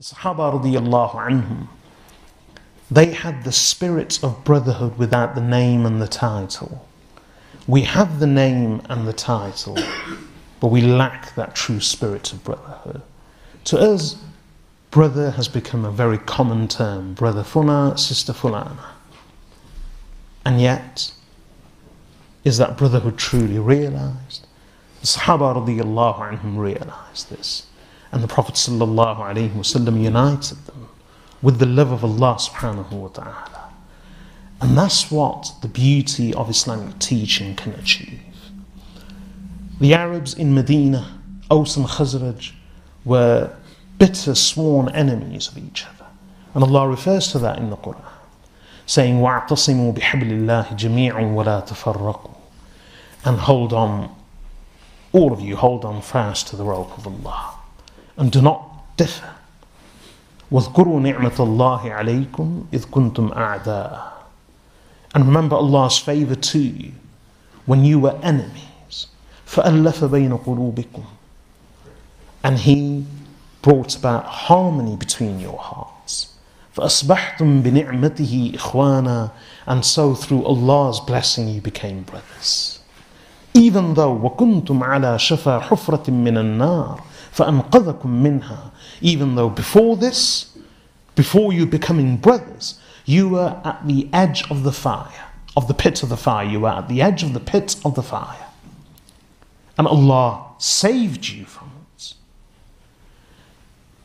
The Sahaba radiyallahu anhum, they had the spirit of brotherhood without the name and the title. We have the name and the title, but we lack that true spirit of brotherhood. To us, brother has become a very common term. Brother Funa, sister Fulana. And yet, is that brotherhood truly realized? The Sahaba radiyallahu anhum realized this. And the Prophet sallallahu alaihi wasallam united them with the love of Allah subhanahu wa ta'ala. And that's what the beauty of Islamic teaching can achieve. The Arabs in Medina, Aus and Khazraj, were bitter sworn enemies of each other. And Allah refers to that in the Quran, saying, وَاعْتَصِمُوا بِحَبْلِ اللَّهِ جَمِيعًا وَلَا تَفَرَّقُوا. And hold on, all of you hold on fast to the rope of Allah, and do not differ. وَاذْكُرُوا نِعْمَةَ اللَّهِ عَلَيْكُمْ إِذْ كُنْتُمْ أَعْدَاءً. And remember Allah's favour to you when you were enemies. فَأَلَّفَ بَيْنَ قُلُوبِكُمْ. And He brought about harmony between your hearts. فَأَصْبَحْتُمْ بِنِعْمَتِهِ إِخْوَانًا. And so through Allah's blessing you became brothers. Even though وَكُنْتُمْ عَلَى شَفَى حُفْرَةٍ مِّنَ النَّارِ فَأَنْقَذَكُمْ مِنْهَا. Even though before this, before you becoming brothers, you were at the edge of the fire, of the pit of the fire. You were at the edge of the pit of the fire. And Allah saved you from it.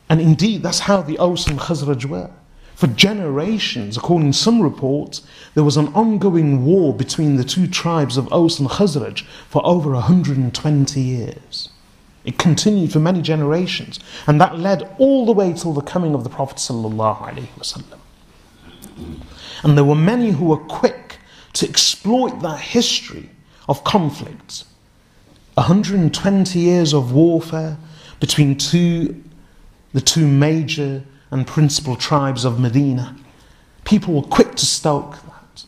And indeed, that's how the Aus and Khazraj were. For generations, according to some reports, there was an ongoing war between the two tribes of Aus and Khazraj for over 120 years. It continued for many generations, and that led all the way till the coming of the Prophet ﷺ. And there were many who were quick to exploit that history of conflict. 120 years of warfare between the two major and principal tribes of Medina. People were quick to stoke that.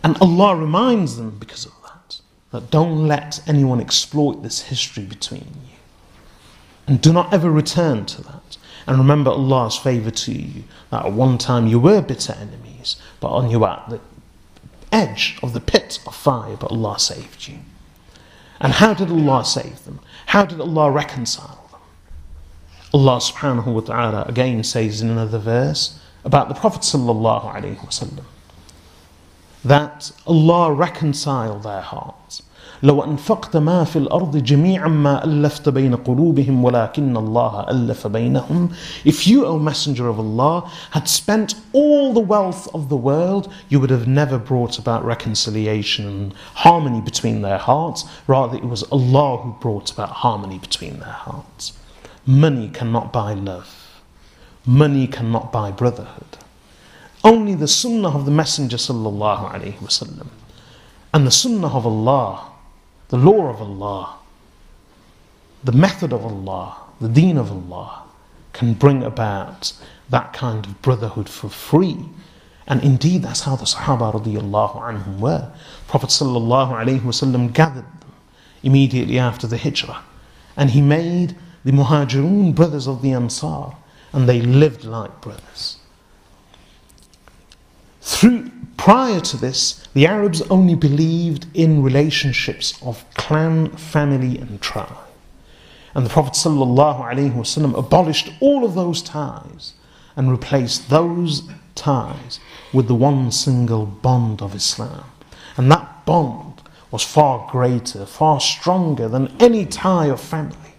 And Allah reminds them because of that don't let anyone exploit this history between you. And do not ever return to that. And remember Allah's favour to you, that at one time you were bitter enemies, but you were at the edge of the pit of fire, but Allah saved you. And how did Allah save them? How did Allah reconcile them? Allah subhanahu wa ta'ala again says in another verse about the Prophet sallallahu alaihi wasallam, that Allah reconciled their hearts. لو أنفقت ما في الأرض جميعا ما ألفت بين قلوبهم ولكن الله ألف بينهم. If you, O Messenger of Allah, had spent all the wealth of the world, you would have never brought about reconciliation and harmony between their hearts. Rather, it was Allah who brought about harmony between their hearts. Money cannot buy love. Money cannot buy brotherhood. Only the sunnah of the Messenger sallallahu alaihi wasallam and the sunnah of Allah, the law of Allah, the method of Allah, the deen of Allah can bring about that kind of brotherhood for free. And indeed that's how the Sahaba radiyallahu anhum were. Prophet sallallahu alaihi wasallam gathered them immediately after the hijrah, and he made the muhajirun brothers of the Ansar, and they lived like brothers. Prior to this, the Arabs only believed in relationships of clan, family and tribe. And the Prophet ﷺ abolished all of those ties and replaced those ties with the one single bond of Islam. And that bond was far greater, far stronger than any tie of family.